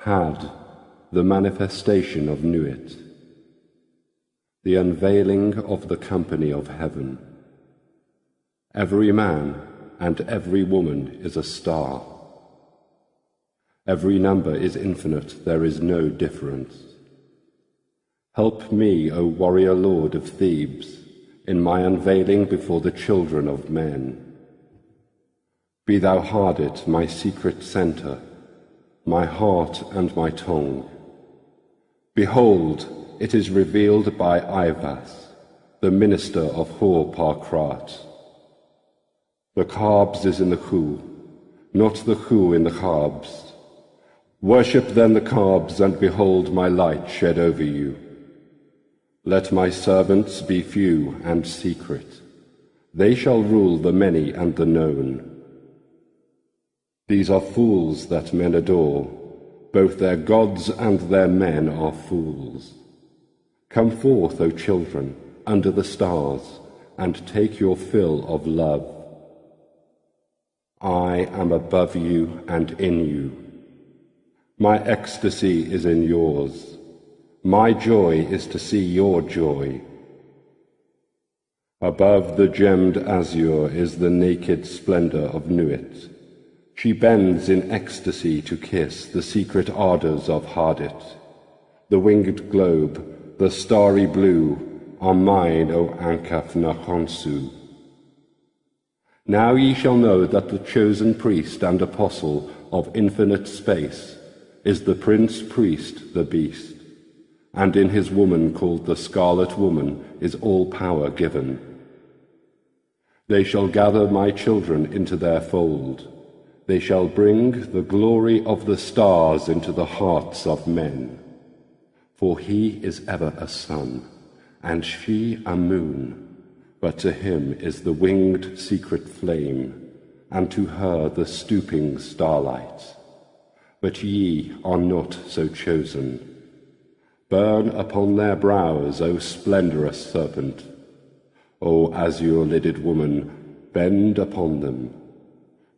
Had, the manifestation of Nuit, the unveiling of the company of heaven. Every man and every woman is a star. Every number is infinite, there is no difference. Help me, O warrior lord of Thebes, in my unveiling before the children of men. Be thou Hardit, my secret centre, my heart and my tongue. Behold, it is revealed by Ivas, the minister of Hor-Parkrat. The Carbs is in the Khu, not the Khu in the Carbs. Worship then the Carbs, and behold my light shed over you. Let my servants be few and secret. They shall rule the many and the known. These are fools that men adore. Both their gods and their men are fools. Come forth, O children, under the stars, and take your fill of love. I am above you and in you. My ecstasy is in yours. My joy is to see your joy. Above the gemmed azure is the naked splendor of Nuit. She bends in ecstasy to kiss the secret ardors of Hardit. The winged globe, the starry blue, are mine, O Ankaf Nakhonsu. Now ye shall know that the chosen priest and apostle of infinite space is the prince priest, the beast, and in his woman called the Scarlet Woman is all power given. They shall gather my children into their fold. They shall bring the glory of the stars into the hearts of men. For he is ever a sun, and she a moon, but to him is the winged secret flame, and to her the stooping starlight. But ye are not so chosen. Burn upon their brows, O splendorous serpent. O azure-lidded woman, bend upon them.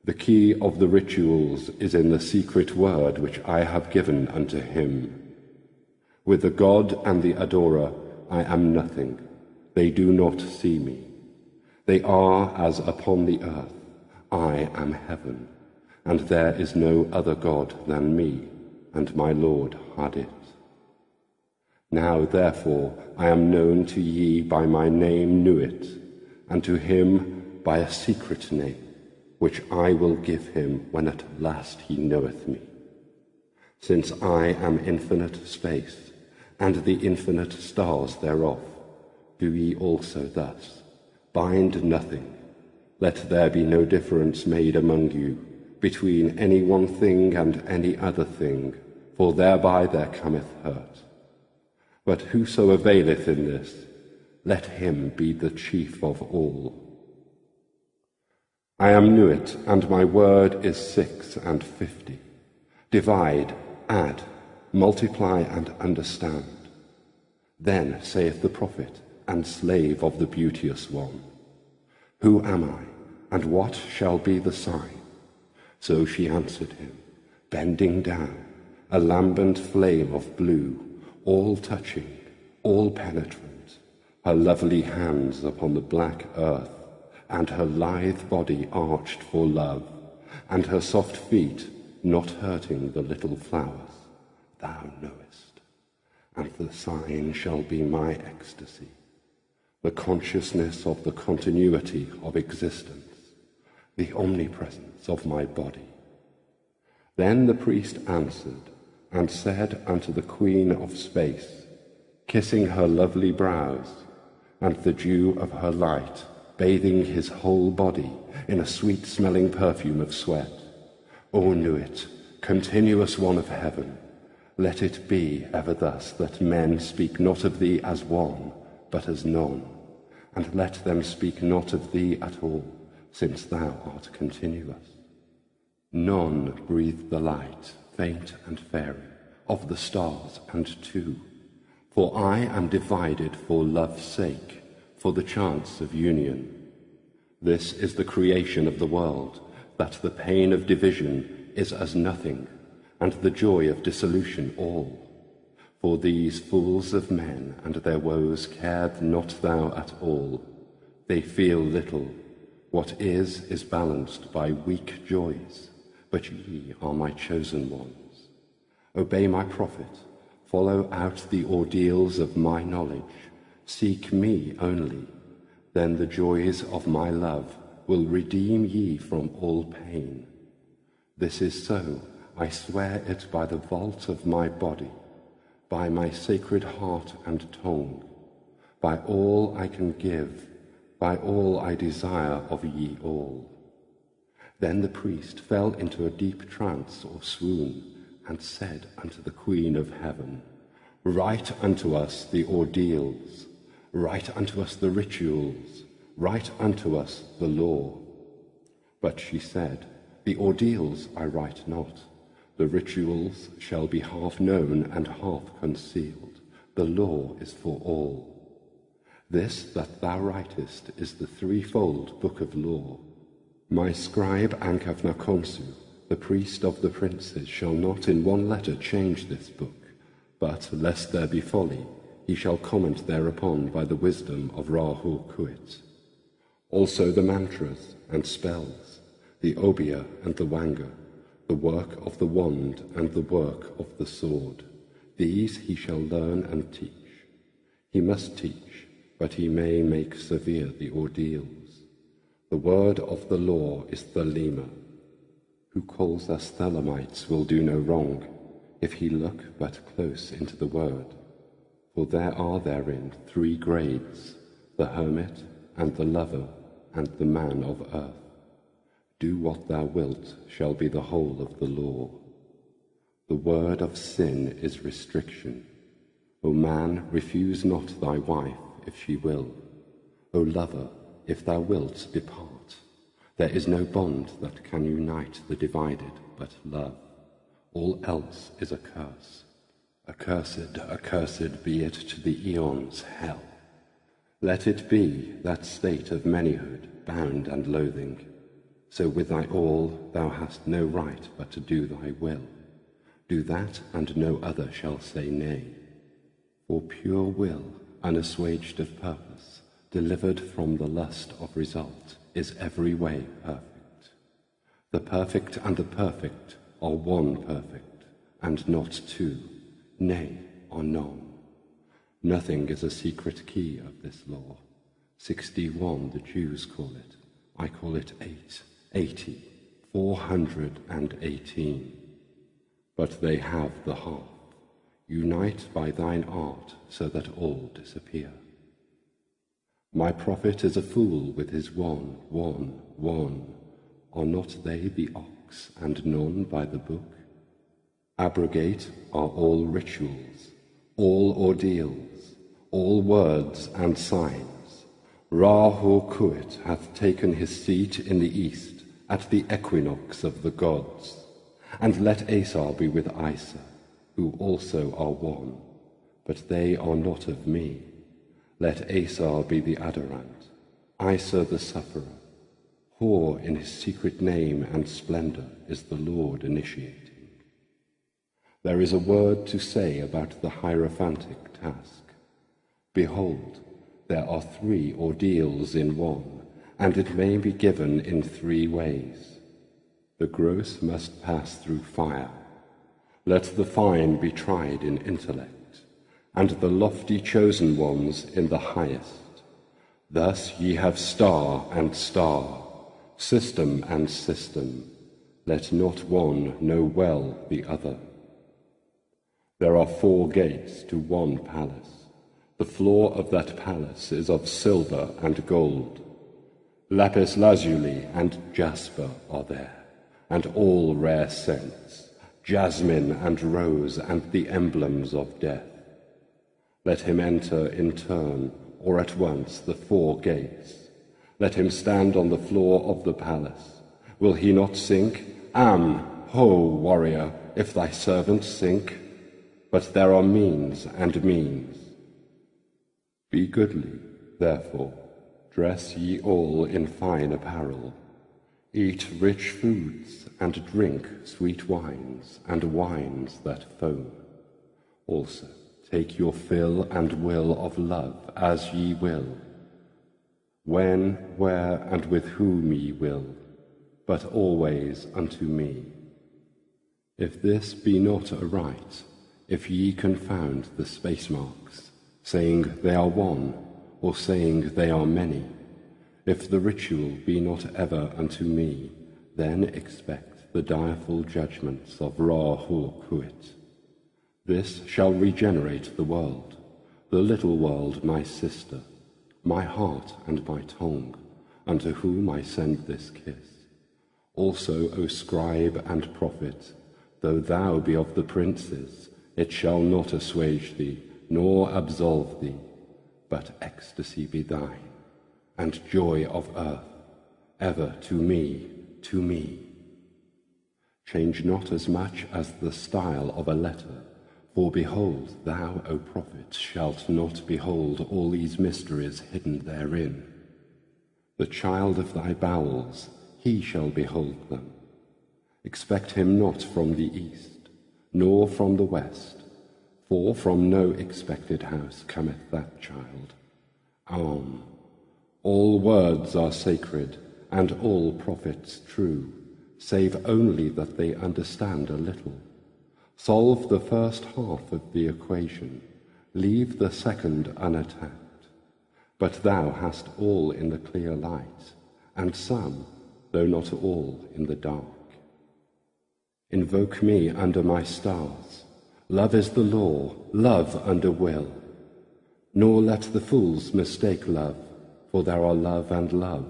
The key of the rituals is in the secret word which I have given unto him. With the god and the adorer I am nothing. They do not see me. They are as upon the earth. I am heaven, and there is no other god than me, and my lord Hardit. Now therefore I am known to ye by my name Nuit, and to him by a secret name, which I will give him when at last he knoweth me. Since I am infinite space, and the infinite stars thereof, do ye also thus. Bind nothing. Let there be no difference made among you, between any one thing and any other thing, for thereby there cometh hurt. But whoso availeth in this, let him be the chief of all. I am Nuit, and my word is 650. Divide, add, multiply, and understand. Then saith the prophet and slave of the beauteous one, Who am I, and what shall be the sign? So she answered him, bending down, a lambent flame of blue, all touching, all penetrant, her lovely hands upon the black earth, and her lithe body arched for love, and her soft feet not hurting the little flowers, thou knowest. And the sign shall be my ecstasy, the consciousness of the continuity of existence, the omnipresence of my body. Then the priest answered, and said unto the queen of space, kissing her lovely brows, and the dew of her light bathing his whole body in a sweet-smelling perfume of sweat, O Nuit, continuous one of heaven, let it be ever thus that men speak not of thee as one, but as none, and let them speak not of thee at all, since thou art continuous. None breathe the light, faint and fairy, of the stars and two, for I am divided for love's sake, for the chance of union. This is the creation of the world, that the pain of division is as nothing, and the joy of dissolution all. For these fools of men and their woes cared not thou at all. They feel little. What is balanced by weak joys, but ye are my chosen ones. Obey my prophet, follow out the ordeals of my knowledge, seek me only, then the joys of my love will redeem ye from all pain. This is so, I swear it by the vault of my body, by my sacred heart and tongue, by all I can give, by all I desire of ye all. Then the priest fell into a deep trance or swoon, and said unto the Queen of Heaven, Write unto us the ordeals, write unto us the rituals, write unto us the law. But she said, The ordeals I write not. The rituals shall be half known and half concealed. The law is for all. This that thou writest is the threefold book of law. My scribe Ankavnakonsu, the priest of the princes, shall not in one letter change this book, but, lest there be folly, he shall comment thereupon by the wisdom of Rahu Kuit. Also the mantras and spells, the obia and the wanga, the work of the wand and the work of the sword, these he shall learn and teach. He must teach, but he may make severe the ordeals. The word of the law is Thelema. Who calls us Thelemites will do no wrong, if he look but close into the word. For there are therein 3 grades, the hermit and the lover and the man of earth. Do what thou wilt shall be the whole of the law. The word of sin is restriction. O man, refuse not thy wife if she will. O lover, if thou wilt, depart. There is no bond that can unite the divided but love. All else is a curse. Accursed, accursed be it to the eons hell. Let it be that state of manyhood, bound and loathing. So with thy all thou hast no right but to do thy will. Do that, and no other shall say nay. For pure will, unassuaged of purpose, delivered from the lust of result, is every way perfect. The perfect and the perfect are one perfect, and not 2, nay, are none. Nothing is a secret key of this law. 61 the Jews call it, I call it 8, 80, 418. But they have the half. Unite by thine art, so that all disappear. My prophet is a fool with his one. Are not they the ox, and none by the book? Abrogate are all rituals, all ordeals, all words and signs. Rahu Kuit hath taken his seat in the east, at the equinox of the gods. And let Asar be with Isa, who also are one, but they are not of me. Let Asar be the adorant, Isa the sufferer. Whore in his secret name and splendor is the Lord initiating. There is a word to say about the hierophantic task. Behold, there are 3 ordeals in one, and it may be given in 3 ways. The gross must pass through fire. Let the fine be tried in intellect, and the lofty chosen ones in the highest. Thus ye have star and star, system and system. Let not one know well the other. There are 4 gates to one palace. The floor of that palace is of silver and gold. Lapis lazuli and jasper are there, and all rare scents, jasmine and rose and the emblems of death. Let him enter in turn, or at once, the 4 gates. Let him stand on the floor of the palace. Will he not sink? Ho, warrior, if thy servant sink. But there are means and means. Be goodly, therefore, dress ye all in fine apparel. Eat rich foods, and drink sweet wines, and wines that foam. Also take your fill and will of love as ye will, when, where, and with whom ye will, but always unto me. If this be not aright, if ye confound the space marks, saying they are one, or saying they are many, if the ritual be not ever unto me, then expect the direful judgments of Law Audiobook. This shall regenerate the world, the little world my sister, my heart and my tongue, unto whom I send this kiss. Also, O scribe and prophet, though thou be of the princes, it shall not assuage thee, nor absolve thee, but ecstasy be thine, and joy of earth, ever to me, to me. Change not as much as the style of a letter, for behold, thou, O prophet, shalt not behold all these mysteries hidden therein. The child of thy bowels, he shall behold them. Expect him not from the east, nor from the west, for from no expected house cometh that child. All words are sacred, and all prophets true, save only that they understand a little. Solve the first half of the equation, leave the second unattacked. But thou hast all in the clear light, and some, though not all, in the dark. Invoke me under my stars. Love is the law, love under will. Nor let the fools mistake love, for there are love and love.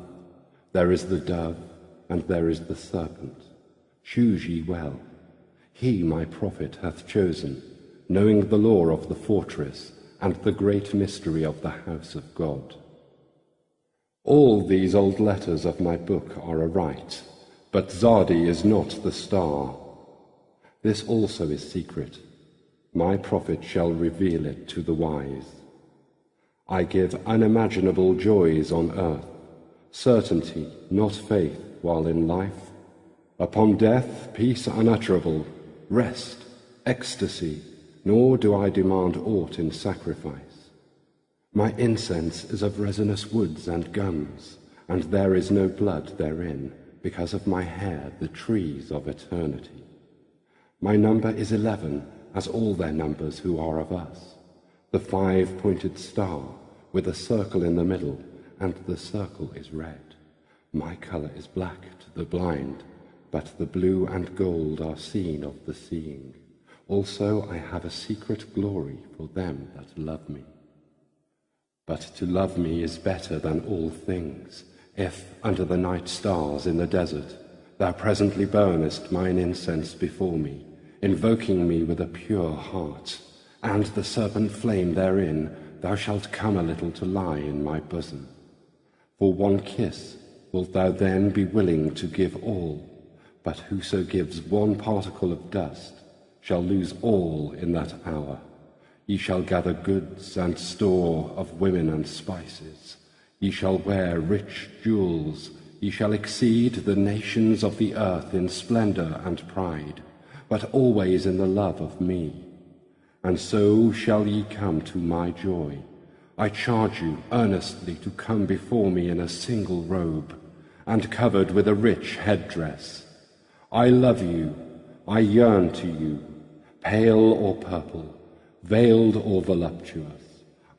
There is the dove, and there is the serpent. Choose ye well. He, my prophet, hath chosen, knowing the law of the fortress, and the great mystery of the house of God. All these old letters of my book are aright, but Zadi is not the star. This also is secret. My prophet shall reveal it to the wise. I give unimaginable joys on earth, certainty, not faith, while in life. Upon death, peace unutterable, rest, ecstasy, nor do I demand aught in sacrifice. My incense is of resinous woods and gums, and there is no blood therein, because of my hair, the trees of eternity. My number is 11, as all their numbers who are of us. The 5-pointed star, with a circle in the middle, and the circle is red. My color is black to the blind, but the blue and gold are seen of the seeing. Also I have a secret glory for them that love me. But to love me is better than all things, if, under the night stars in the desert, thou presently burnest mine incense before me, invoking me with a pure heart, and the serpent flame therein, thou shalt come a little to lie in my bosom. For one kiss wilt thou then be willing to give all, but whoso gives one particle of dust shall lose all in that hour. Ye shall gather goods and store of women and spices. Ye shall wear rich jewels. Ye shall exceed the nations of the earth in splendor and pride, but always in the love of me. And so shall ye come to my joy. I charge you earnestly to come before me in a single robe, and covered with a rich headdress. I love you, I yearn to you, pale or purple, veiled or voluptuous.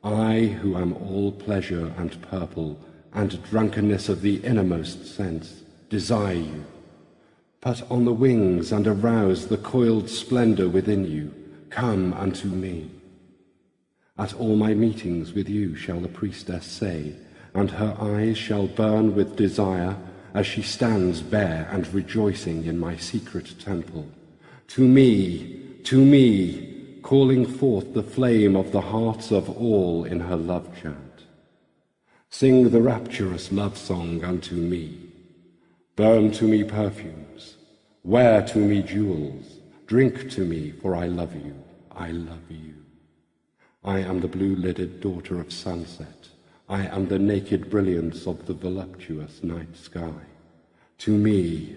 I, who am all pleasure and purple, and drunkenness of the innermost sense, desire you. Put on the wings and arouse the coiled splendor within you. Come unto me. At all my meetings with you shall the priestess say, and her eyes shall burn with desire, as she stands bare and rejoicing in my secret temple. To me, calling forth the flame of the hearts of all in her love chant. Sing the rapturous love song unto me. Burn to me perfumes. Wear to me jewels. Drink to me, for I love you. I love you. I am the blue-lidded daughter of sunset. I am the naked brilliance of the voluptuous night sky. To me,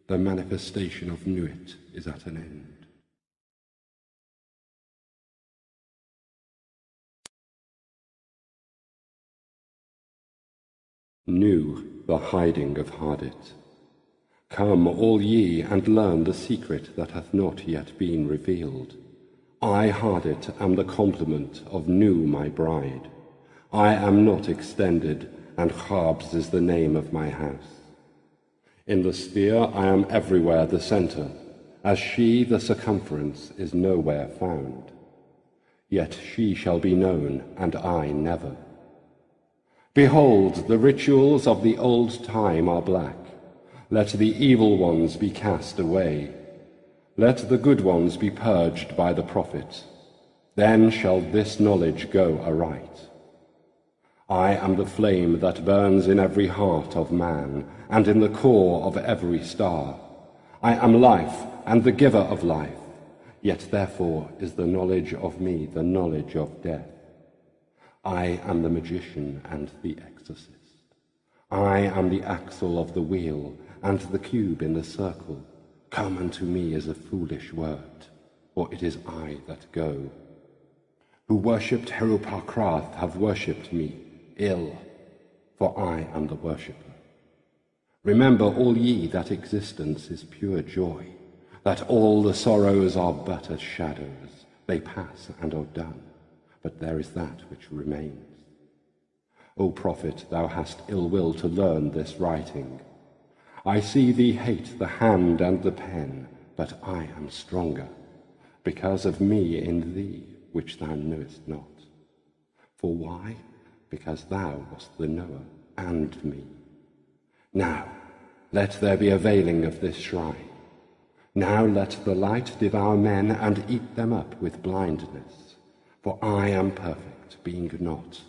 the manifestation of Nuit is at an end. Nu, the hiding of Hardit. Come, all ye, and learn the secret that hath not yet been revealed. I, Hardit, am the complement of Nu, my bride. I am not extended, and Chabs is the name of my house. In the sphere I am everywhere the centre, as she, the circumference, is nowhere found. Yet she shall be known, and I never. Behold, the rituals of the old time are black. Let the evil ones be cast away. Let the good ones be purged by the prophet. Then shall this knowledge go aright. I am the flame that burns in every heart of man, and in the core of every star. I am life, and the giver of life. Yet therefore is the knowledge of me the knowledge of death. I am the magician and the exorcist. I am the axle of the wheel, and the cube in the circle. Come unto me is a foolish word, for it is I that go. Who worshipped Herupakrath have worshipped me ill, for I am the worshipper. Remember, all ye, that existence is pure joy, that all the sorrows are but as shadows. They pass and are done, but there is that which remains. O prophet, thou hast ill will to learn this writing. I see thee hate the hand and the pen, but I am stronger, because of me in thee, which thou knowest not. For why? Because thou wast the knower and me. Now let there be a veiling of this shrine. Now let the light devour men and eat them up with blindness. For I am perfect, being not,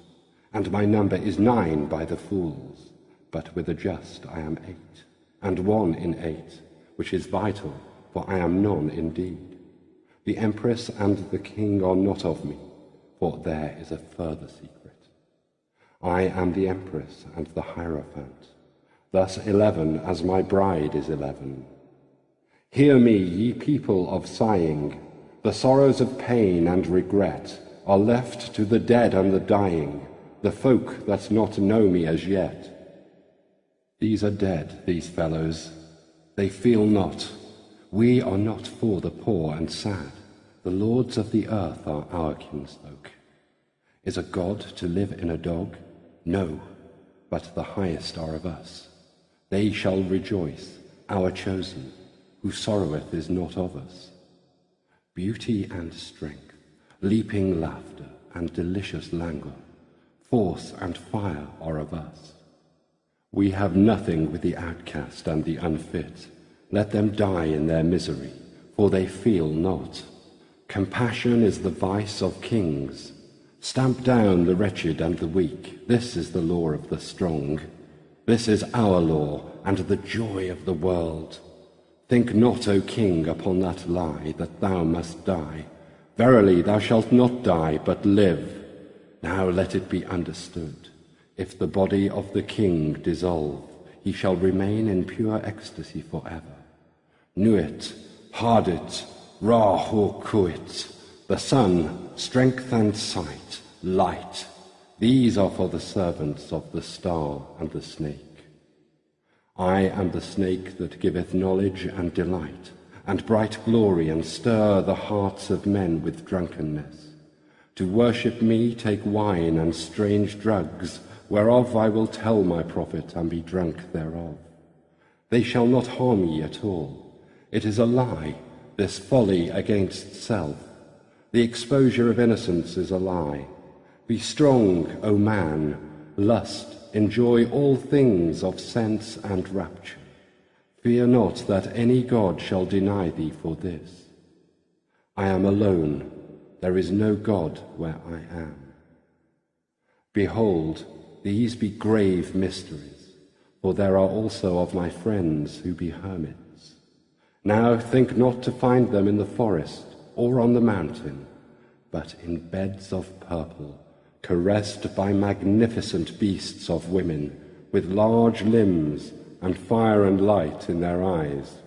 and my number is 9 by the fools, but with the just I am 8, and 1 in 8, which is vital, for I am none indeed. The empress and the king are not of me, for there is a further secret. I am the empress and the hierophant, thus 11 as my bride is 11. Hear me, ye people of sighing, the sorrows of pain and regret are left to the dead and the dying, the folk that not know me as yet. These are dead, these fellows. They feel not. We are not for the poor and sad. The lords of the earth are our kinsfolk. Is a god to live in a dog? No, but the highest are of us. They shall rejoice, our chosen, who sorroweth is not of us. Beauty and strength, leaping laughter and delicious languor, force and fire are of us. We have nothing with the outcast and the unfit. Let them die in their misery, for they feel not. Compassion is the vice of kings. Stamp down the wretched and the weak. This is the law of the strong. This is our law and the joy of the world. Think not, O king, upon that lie, that thou must die. Verily, thou shalt not die, but live. Now let it be understood. If the body of the king dissolve, he shall remain in pure ecstasy forever. Nuit, Hardit, Ra-Hor-Kuit, the sun, strength and sight, light. These are for the servants of the star and the snake. I am the snake that giveth knowledge and delight, and bright glory, and stir the hearts of men with drunkenness. To worship me take wine and strange drugs, whereof I will tell my prophet, and be drunk thereof. They shall not harm ye at all. It is a lie, this folly against self. The exposure of innocence is a lie. Be strong, O man, lust, enjoy all things of sense and rapture. Fear not that any god shall deny thee for this. I am alone, there is no God where I am. Behold, these be grave mysteries, for there are also of my friends who be hermits. Now think not to find them in the forest or on the mountain, but in beds of purple, caressed by magnificent beasts of women, with large limbs, and fire and light in their eyes,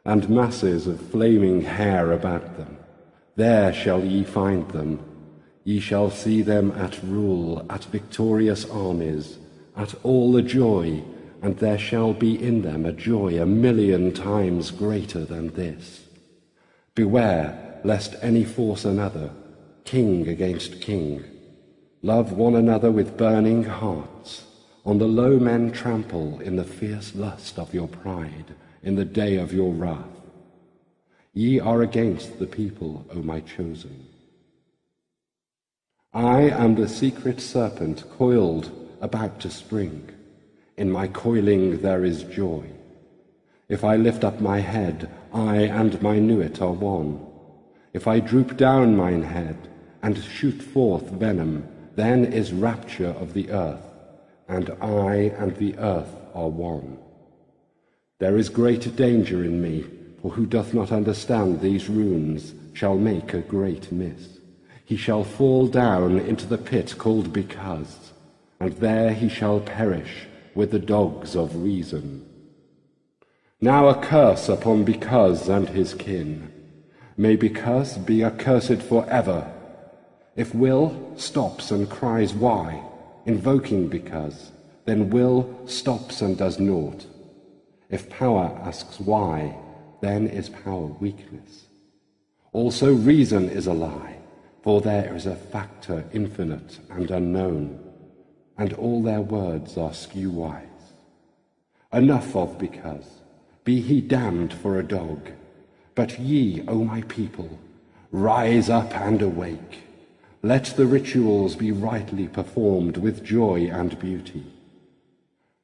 and masses of flaming hair about them. There shall ye find them. Ye shall see them at rule, at victorious armies, at all the joy, and there shall be in them a joy 1,000,000 times greater than this. Beware lest any force another, king against king. Love one another with burning hearts. On the low men trample in the fierce lust of your pride, in the day of your wrath. Ye are against the people, O my chosen. I am the secret serpent coiled, about to spring. In my coiling there is joy. If I lift up my head, I and my nuit are one. If I droop down mine head, and shoot forth venom, then is rapture of the earth, and I and the earth are one. There is great danger in me, for who doth not understand these runes shall make a great miss. He shall fall down into the pit called Because, and there he shall perish with the dogs of reason. Now a curse upon Because and his kin. May Because be accursed for ever. If will stops and cries why, invoking Because, then will stops and does naught. If power asks why, then is power weakness. Also reason is a lie, for there is a factor infinite and unknown, and all their words are skew-wise. Enough of Because, be he damned for a dog. But ye, O my people, rise up and awake. Let the rituals be rightly performed with joy and beauty.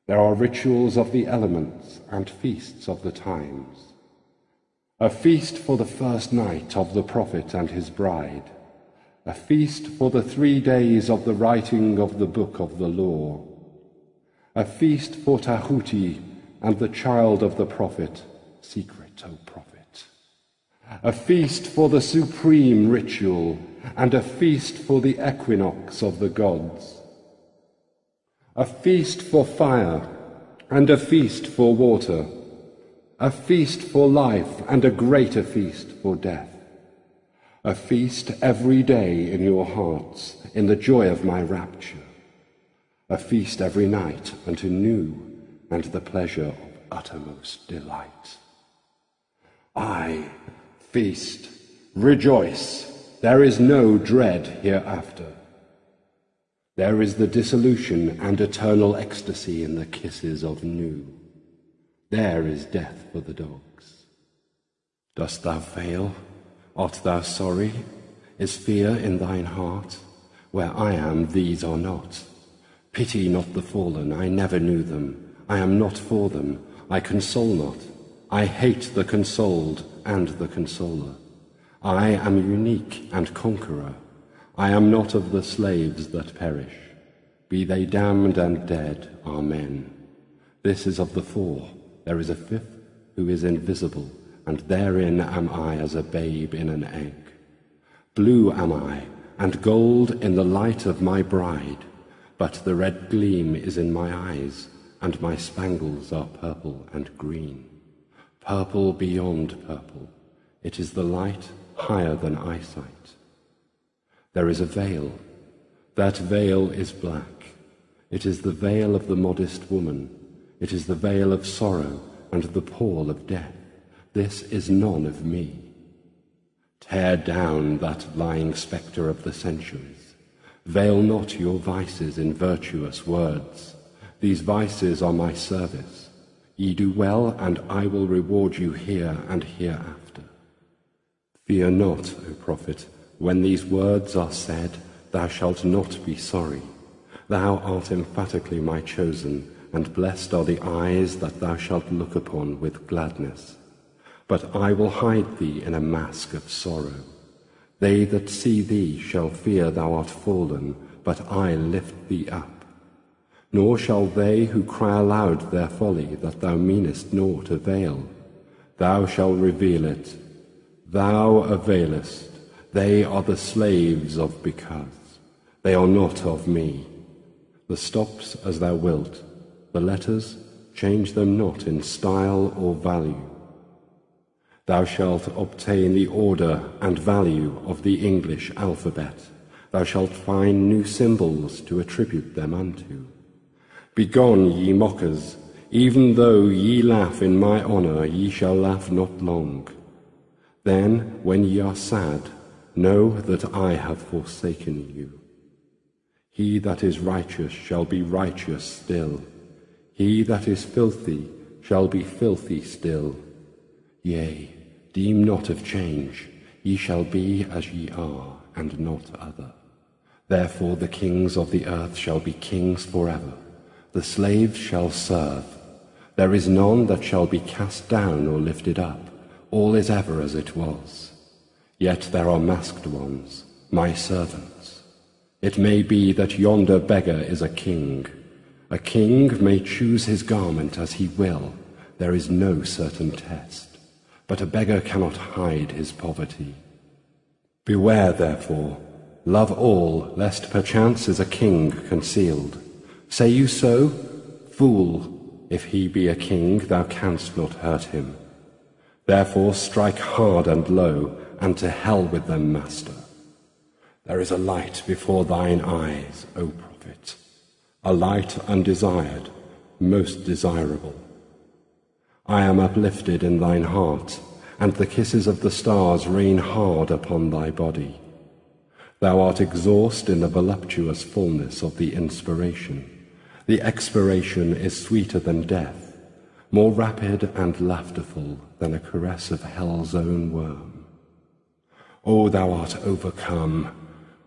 There are rituals of the elements and feasts of the times. A feast for the first night of the prophet and his bride. A feast for the 3 days of the writing of the book of the law. A feast for Tahuti and the child of the prophet, secret, O prophet. A feast for the supreme ritual, and a feast for the equinox of the gods. A feast for fire, and a feast for water. A feast for life, and a greater feast for death. A feast every day in your hearts, in the joy of my rapture. A feast every night unto new, and the pleasure of uttermost delight. I feast, rejoice, there is no dread hereafter. There is the dissolution and eternal ecstasy in the kisses of new. There is death for the dogs. Dost thou fail? Art thou sorry? Is fear in thine heart? Where I am, these are not. Pity not the fallen, I never knew them. I am not for them, I console not. I hate the consoled and the consoler. I am unique and conqueror. I am not of the slaves that perish. Be they damned and dead, amen. This is of the 4. There is a 5th who is invisible, and therein am I as a babe in an egg. Blue am I, and gold in the light of my bride, but the red gleam is in my eyes, and my spangles are purple and green. Purple beyond purple, it is the light higher than eyesight. There is a veil. That veil is black. It is the veil of the modest woman. It is the veil of sorrow and the pall of death. This is none of me. Tear down that lying spectre of the centuries. Veil not your vices in virtuous words. These vices are my service. Ye do well, and I will reward you here and hereafter. Fear not, O prophet, when these words are said, thou shalt not be sorry. Thou art emphatically my chosen, and blessed are the eyes that thou shalt look upon with gladness. But I will hide thee in a mask of sorrow. They that see thee shall fear thou art fallen, but I lift thee up. Nor shall they who cry aloud their folly, that thou meanest naught, avail. Thou shalt reveal it. Thou availest. They are the slaves of Because. They are not of me. The stops as thou wilt. the letters, change them not in style or value. Thou shalt obtain the order and value of the English alphabet. Thou shalt find new symbols to attribute them unto. Begone, ye mockers, even though ye laugh in my honour, ye shall laugh not long. Then, when ye are sad, know that I have forsaken you. He that is righteous shall be righteous still. He that is filthy shall be filthy still. Yea, deem not of change, ye shall be as ye are, and not other. Therefore the kings of the earth shall be kings forever, the slaves shall serve. There is none that shall be cast down or lifted up, all is ever as it was. Yet there are masked ones, my servants. It may be that yonder beggar is a king. A king may choose his garment as he will, there is no certain test. But a beggar cannot hide his poverty. Beware, therefore, love all, lest perchance is a king concealed. Say you so? Fool, if he be a king, thou canst not hurt him. Therefore strike hard and low, and to hell with them, master. There is a light before thine eyes, O prophet, a light undesired, most desirable. I am uplifted in thine heart, and the kisses of the stars rain hard upon thy body. Thou art exhaust in the voluptuous fullness of the inspiration. The expiration is sweeter than death, more rapid and laughterful than a caress of hell's own worm. O thou art overcome,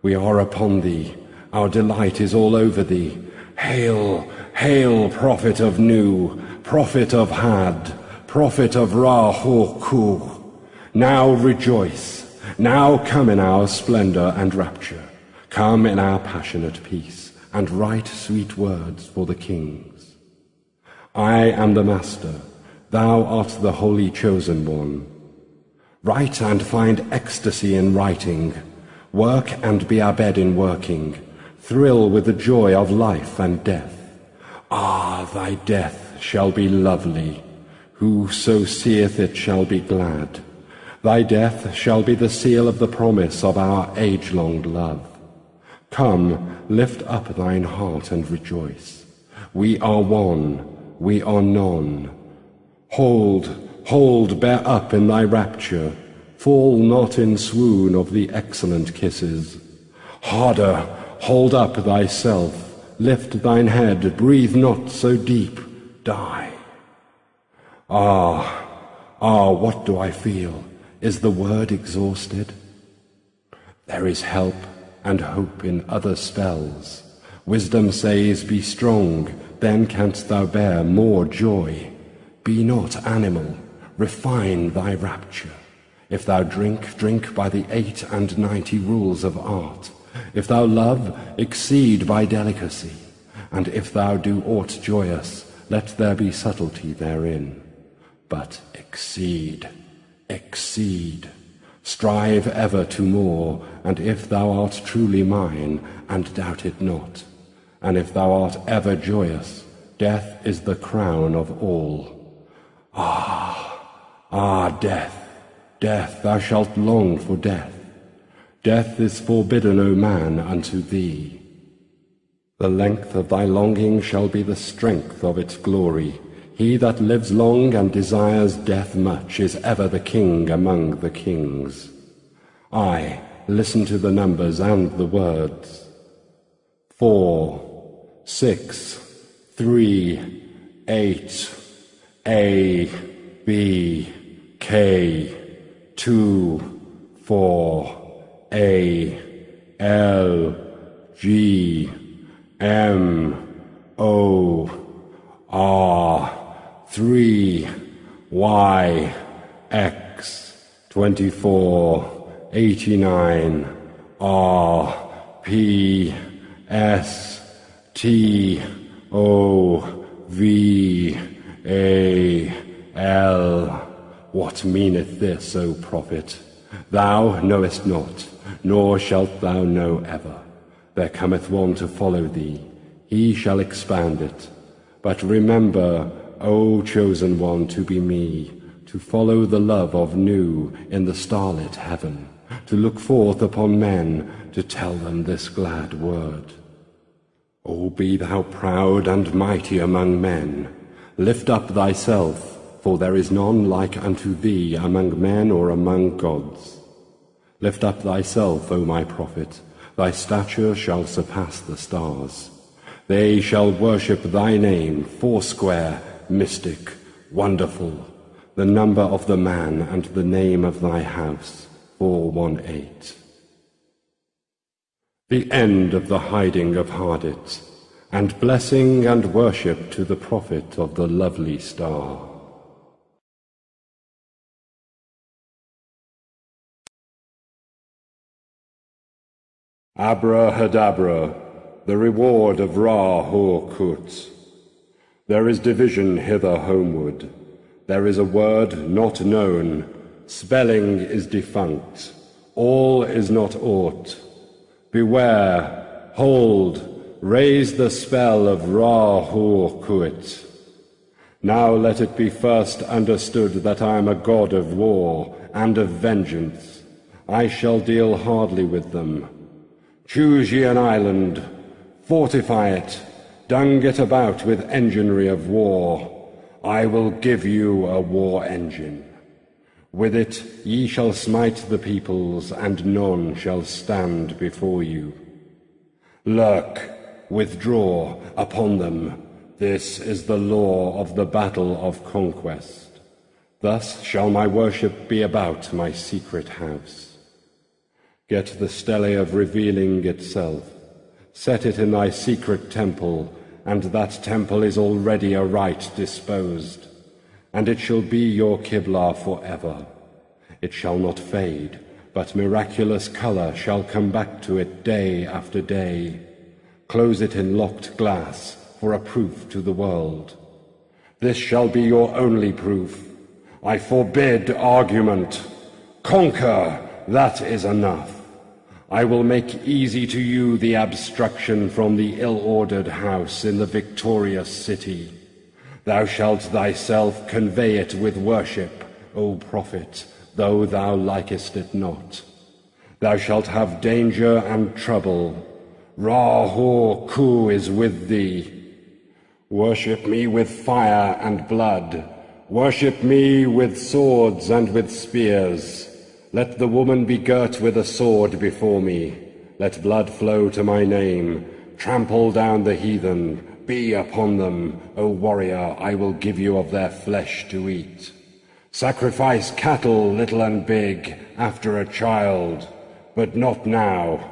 we are upon thee, our delight is all over thee. Hail, hail, prophet of Nu, prophet of Had, prophet of Ra-Hoor-Khur. Now rejoice, now come in our splendor and rapture, come in our passionate peace, and write sweet words for the kings. I am the Master, thou art the holy chosen one. Write and find ecstasy in writing, work and be abed in working, thrill with the joy of life and death. Ah, thy death shall be lovely, whoso seeth it shall be glad. Thy death shall be the seal of the promise of our age-long love. Come, lift up thine heart and rejoice. We are one, we are none. Hold, hold, bear up in thy rapture. Fall not in swoon of the excellent kisses. Harder, hold up thyself. Lift thine head, breathe not so deep. Die. Ah, what do I feel? Is the word exhausted? There is help and hope in other spells. Wisdom says, be strong, then canst thou bear more joy. Be not animal, refine thy rapture. If thou drink, drink by the 98 rules of art. If thou love, exceed by delicacy. And if thou do aught joyous, let there be subtlety therein. But exceed, exceed. Strive ever to more, and if thou art truly mine, and doubt it not, and if thou art ever joyous, death is the crown of all. Ah, death, death, thou shalt long for death. Death is forbidden, O man, unto thee. The length of thy longing shall be the strength of its glory. He that lives long and desires death much is ever the king among the kings. Ay, listen to the numbers and the words. 4, 6, 3, 8, A, B, K, 2, 4, A, L, G, M, O, R, 3, Y, X, 24, 89, R, P, S, T, O, V, A, L. What meaneth this, O prophet? Thou knowest not, nor shalt thou know ever. There cometh one to follow thee, he shall expand it. But remember, O chosen one, to be me, to follow the love of Nu in the starlit heaven, to look forth upon men, to tell them this glad word. O be thou proud and mighty among men, lift up thyself, for there is none like unto thee among men or among gods. Lift up thyself, O my prophet, thy stature shall surpass the stars. They shall worship thy name, foursquare, mystic, wonderful, the number of the man and the name of thy house, 418. The end of the hiding of Hardit, and blessing and worship to the prophet of the lovely star. Abrahadabra, the reward of Ra-Hor-Kut. There is division hither homeward. There is a word not known. Spelling is defunct. All is not aught. Beware, hold, raise the spell of Ra-Hor-Kut. Now let it be first understood that I am a god of war and of vengeance. I shall deal hardly with them. Choose ye an island, fortify it, dung it about with enginery of war. I will give you a war engine. With it ye shall smite the peoples, and none shall stand before you. Lurk, withdraw upon them. This is the law of the battle of conquest. Thus shall my worship be about my secret house. Get the stele of revealing itself, set it in thy secret temple, and that temple is already aright disposed, and it shall be your Qibla forever. It shall not fade, but miraculous color shall come back to it day after day. Close it in locked glass for a proof to the world. This shall be your only proof. I forbid argument. Conquer, that is enough. I will make easy to you the abstraction from the ill-ordered house in the victorious city. Thou shalt thyself convey it with worship, O prophet, though thou likest it not. Thou shalt have danger and trouble. Ra-Hor-Ku is with thee. Worship me with fire and blood. Worship me with swords and with spears. Let the woman be girt with a sword before me. Let blood flow to my name. Trample down the heathen. Be upon them, O warrior, I will give you of their flesh to eat. Sacrifice cattle, little and big, after a child, but not now.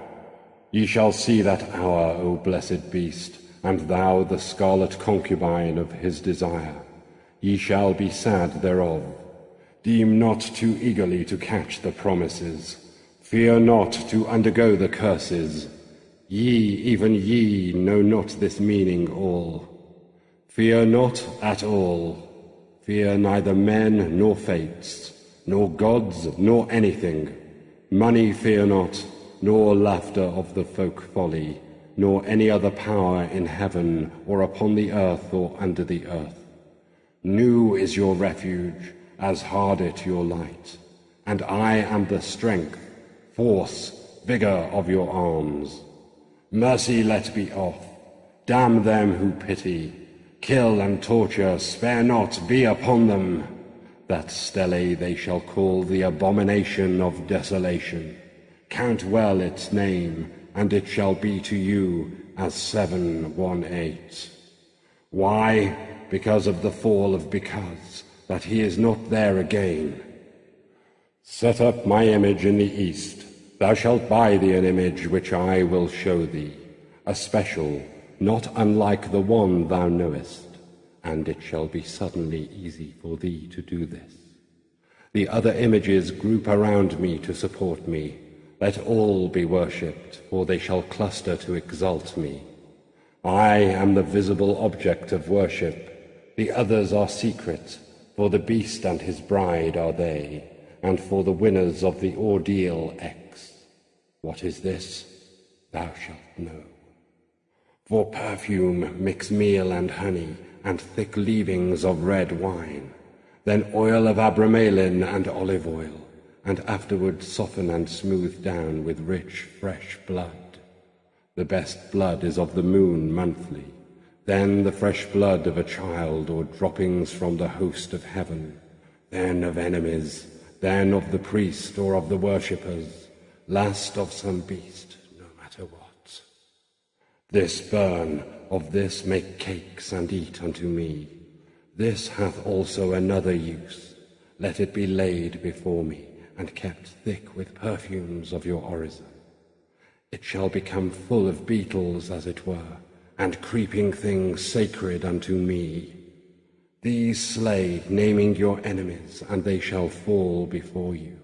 Ye shall see that hour, O blessed beast, and thou the scarlet concubine of his desire. Ye shall be sad thereof. Deem not too eagerly to catch the promises. Fear not to undergo the curses. Ye, even ye, know not this meaning all. Fear not at all. Fear neither men nor fates, nor gods nor anything. Money fear not, nor laughter of the folk folly, nor any other power in heaven or upon the earth or under the earth. Nu is your refuge, as Hardit your light, and I am the strength, force, vigor of your arms. Mercy let be off, damn them who pity, kill and torture, spare not, be upon them. That stele they shall call the abomination of desolation. Count well its name, and it shall be to you as 718. Why? Because of the fall of Because, that he is not there again. Set up my image in the east. Thou shalt buy thee an image which I will show thee, a special, not unlike the one thou knowest, and it shall be suddenly easy for thee to do this. The other images group around me to support me. Let all be worshipped, for they shall cluster to exalt me. I am the visible object of worship. The others are secret. For the beast and his bride are they, and for the winners of the ordeal X. What is this? Thou shalt know. For perfume mix meal and honey, and thick leavings of red wine, then oil of abramelin and olive oil, and afterward soften and smooth down with rich, fresh blood. The best blood is of the moon monthly, then the fresh blood of a child, or droppings from the host of heaven, then of enemies, then of the priest or of the worshippers, last of some beast, no matter what. This burn, of this make cakes and eat unto me. This hath also another use. Let it be laid before me, and kept thick with perfumes of your orison. It shall become full of beetles, as it were, and creeping things sacred unto me. These slay, naming your enemies, and they shall fall before you.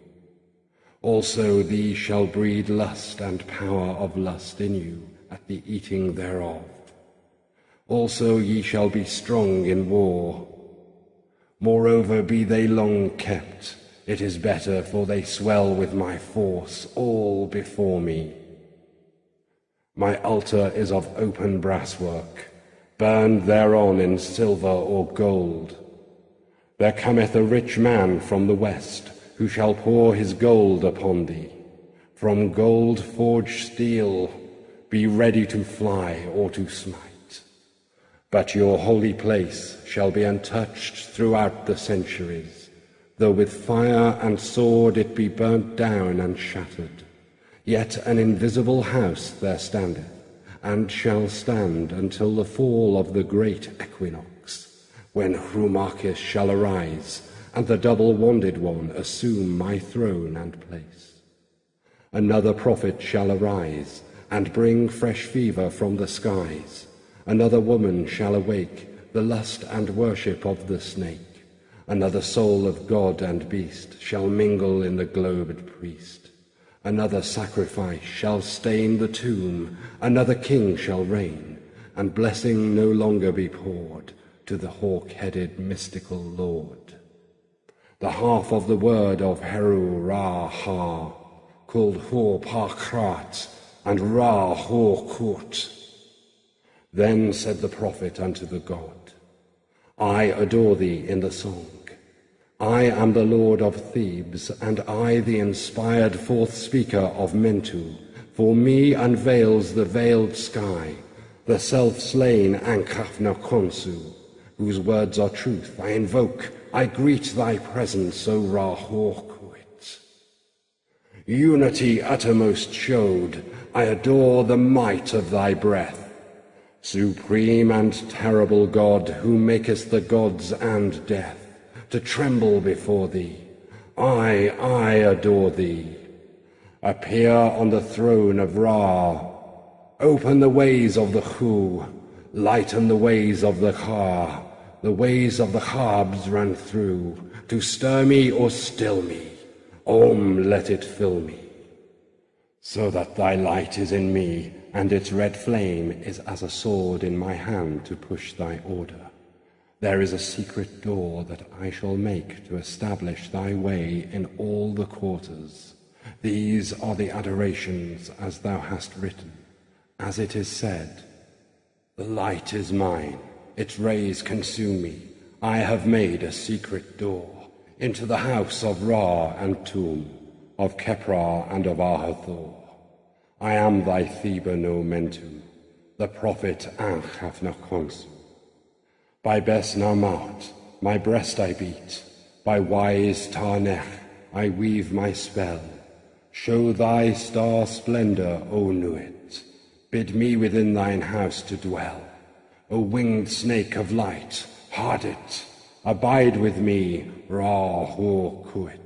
Also these shall breed lust and power of lust in you at the eating thereof. Also ye shall be strong in war. Moreover be they long kept. It is better, for they swell with my force, all before me. My altar is of open brasswork, burned thereon in silver or gold. There cometh a rich man from the west, who shall pour his gold upon thee. From gold forge steel, be ready to fly or to smite. But your holy place shall be untouched throughout the centuries, though with fire and sword it be burnt down and shattered. Yet an invisible house there standeth, and shall stand until the fall of the great equinox, when Hrumachis shall arise, and the double-wanded one assume my throne and place. Another prophet shall arise, and bring fresh fever from the skies. Another woman shall awake the lust and worship of the snake. Another soul of God and beast shall mingle in the globed priest. Another sacrifice shall stain the tomb. Another king shall reign, and blessing no longer be poured to the hawk-headed mystical Lord. The half of the word of Heru Ra-Ha, called Hor-Pa-Krat, and Ra-Hor-Kut. Then said the prophet unto the god, I adore thee in the song. I am the lord of Thebes, and I the inspired fourth speaker of Mentu. For me unveils the veiled sky, the self-slain Ankh-Khafna-Khonsu, whose words are truth. I invoke, I greet thy presence, O Ra-Hor-Khuit. Unity uttermost showed, I adore the might of thy breath. Supreme and terrible God, who makest the gods and death to tremble before thee, I adore thee. Appear on the throne of Ra, open the ways of the Khu, lighten the ways of the Kha, the ways of the Khabs run through, to stir me or still me, Om, let it fill me, so that thy light is in me, and its red flame is as a sword in my hand to push thy order. There is a secret door that I shall make to establish thy way in all the quarters. These are the adorations as thou hast written. As it is said, the light is mine, its rays consume me. I have made a secret door into the house of Ra and Tum, of Khepra and of Ahathor. I am thy Theban, O Mentu, the prophet Ankh-Khafna-Khonsu. By Bes Narmat, my breast I beat, by wise Tarnech I weave my spell. Show thy star splendor, O Nuit, bid me within thine house to dwell. O winged snake of light, Hardit, abide with me, Ra-Hor-Khuit.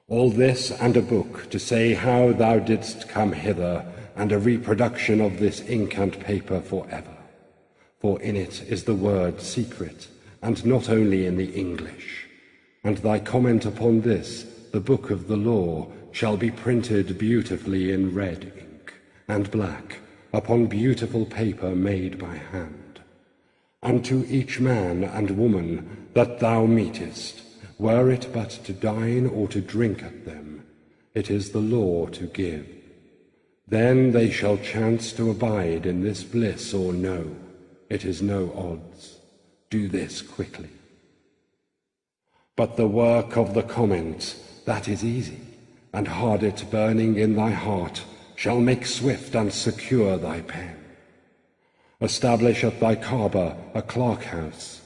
All this and a book to say how thou didst come hither, and a reproduction of this ink and paper forever. For in it is the word secret, and not only in the English. And thy comment upon this, the book of the law, shall be printed beautifully in red ink and black, upon beautiful paper made by hand. And to each man and woman that thou meetest, were it but to dine or to drink at them, it is the law to give. Then they shall chance to abide in this bliss or no. it is no odds. Do this quickly. But the work of the comment, that is easy, and hard it burning in thy heart, shall make swift and secure thy pen. Establish at thy carber a clerk house.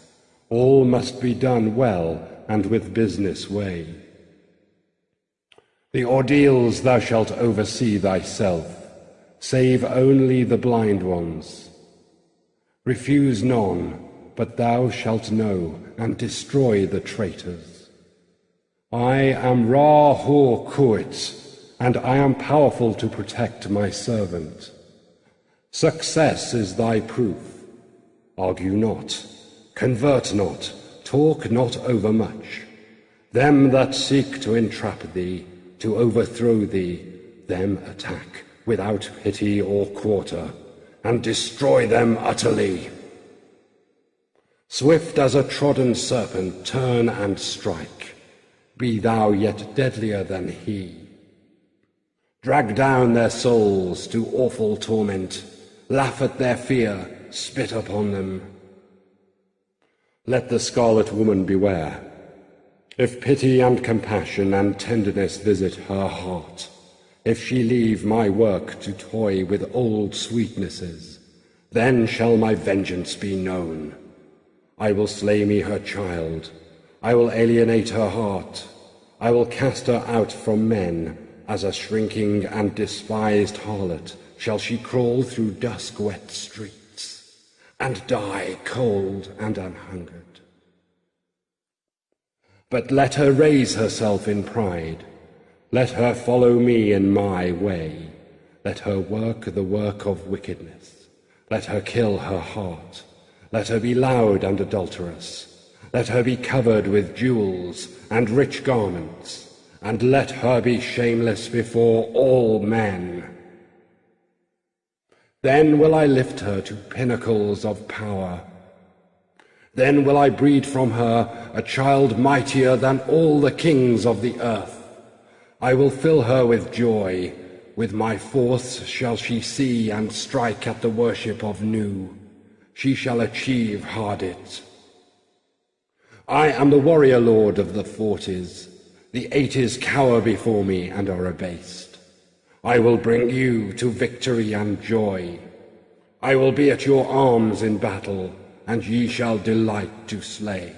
All must be done well and with business way. The ordeals thou shalt oversee thyself, save only the blind ones. Refuse none, but thou shalt know and destroy the traitors. I am Ra-Hor-Kuit, and I am powerful to protect my servant. Success is thy proof. Argue not, convert not, talk not overmuch. Them that seek to entrap thee, to overthrow thee, them attack without pity or quarter, and destroy them utterly. Swift as a trodden serpent, turn and strike. Be thou yet deadlier than he. Drag down their souls to awful torment. Laugh at their fear, spit upon them. Let the scarlet woman beware. If pity and compassion and tenderness visit her heart, if she leave my work to toy with old sweetnesses, then shall my vengeance be known. I will slay me her child. I will alienate her heart. I will cast her out from men. As a shrinking and despised harlot shall she crawl through dusk-wet streets, and die cold and anhungered. But let her raise herself in pride. Let her follow me in my way. Let her work the work of wickedness. Let her kill her heart. Let her be loud and adulterous. Let her be covered with jewels and rich garments. And let her be shameless before all men. Then will I lift her to pinnacles of power. Then will I breed from her a child mightier than all the kings of the earth. I will fill her with joy. With my force shall she see and strike at the worship of Nu. She shall achieve Hardit. I am the warrior lord of the 40s. The 80s cower before me and are abased. I will bring you to victory and joy. I will be at your arms in battle, and ye shall delight to slay.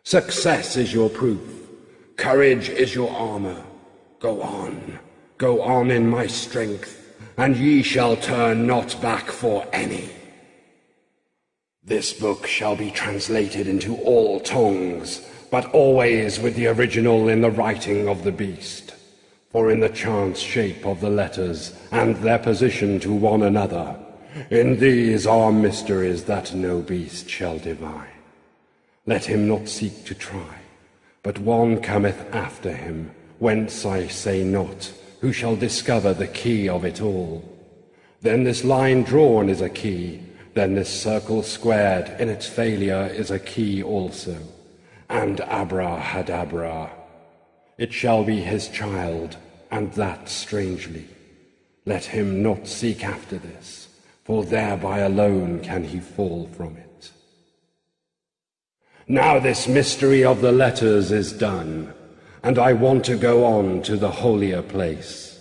Success is your proof. Courage is your armor. Go on in my strength, and ye shall turn not back for any. This book shall be translated into all tongues, but always with the original in the writing of the beast. For in the chance shape of the letters and their position to one another, in these are mysteries that no beast shall divine. Let him not seek to try, but one cometh after him, whence I say not, who shall discover the key of it all. Then this line drawn is a key, then this circle squared in its failure is a key also. And Abrahadabra, it shall be his child, and that strangely. Let him not seek after this, for thereby alone can he fall from it. Now this mystery of the letters is done, and I want to go on to the holier place.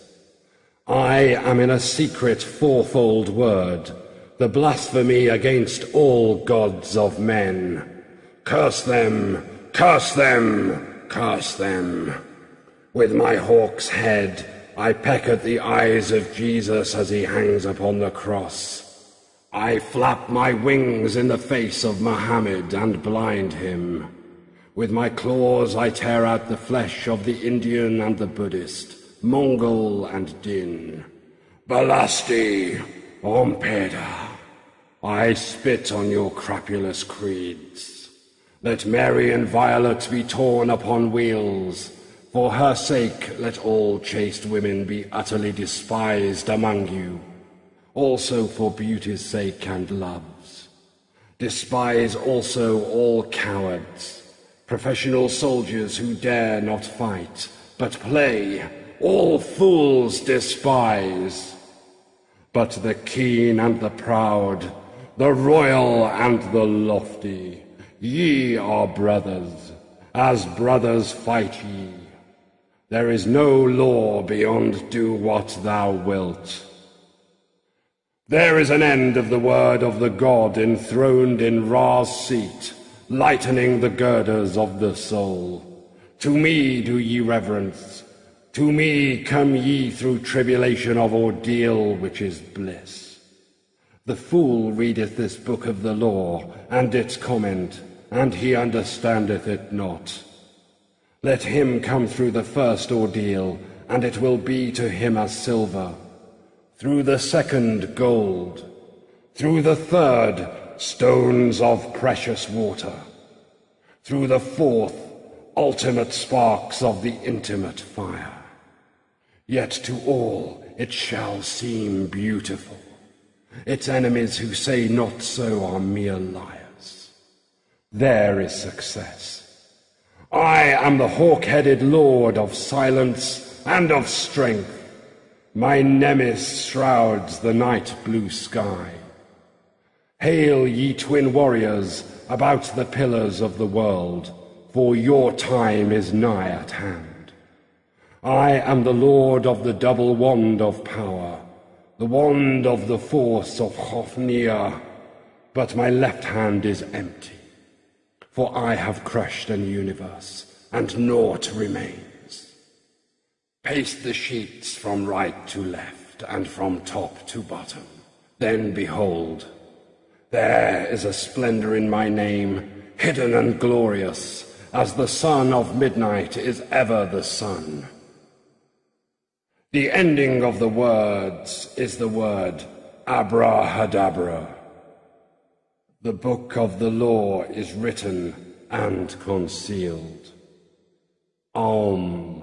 I am in a secret fourfold word, the blasphemy against all gods of men. Curse them! Curse them! Curse them! With my hawk's head, I peck at the eyes of Jesus as he hangs upon the cross. I flap my wings in the face of Mohammed and blind him. With my claws I tear out the flesh of the Indian and the Buddhist, Mongol and Din. Balasti, Ompeda, I spit on your crapulous creeds. Let Mary and Violet be torn upon wheels. For her sake let all chaste women be utterly despised among you. Also for beauty's sake and love's. Despise also all cowards, professional soldiers who dare not fight, but play. All fools despise. But the keen and the proud, the royal and the lofty. Ye are brothers, as brothers fight ye. There is no law beyond do what thou wilt. There is an end of the word of the God enthroned in Ra's seat, lightening the girders of the soul. To me do ye reverence, to me come ye through tribulation of ordeal, which is bliss. The fool readeth this book of the law, and its comment, and he understandeth it not. Let him come through the first ordeal, and it will be to him as silver. Through the second, gold. Through the third, stones of precious water. Through the fourth, ultimate sparks of the intimate fire. Yet to all it shall seem beautiful. Its enemies who say not so are mere liars. There is success. I am the hawk-headed lord of silence and of strength. My nemesis shrouds the night blue sky. Hail, ye twin warriors, about the pillars of the world, for your time is nigh at hand. I am the lord of the double wand of power, the wand of the force of Hophnia, but my left hand is empty, for I have crushed an universe, and naught remains. Paste the sheets from right to left, and from top to bottom. Then behold, there is a splendor in my name, hidden and glorious, as the son of midnight is ever the sun. The ending of the words is the word abrahadabra. The book of the law is written and concealed. Om.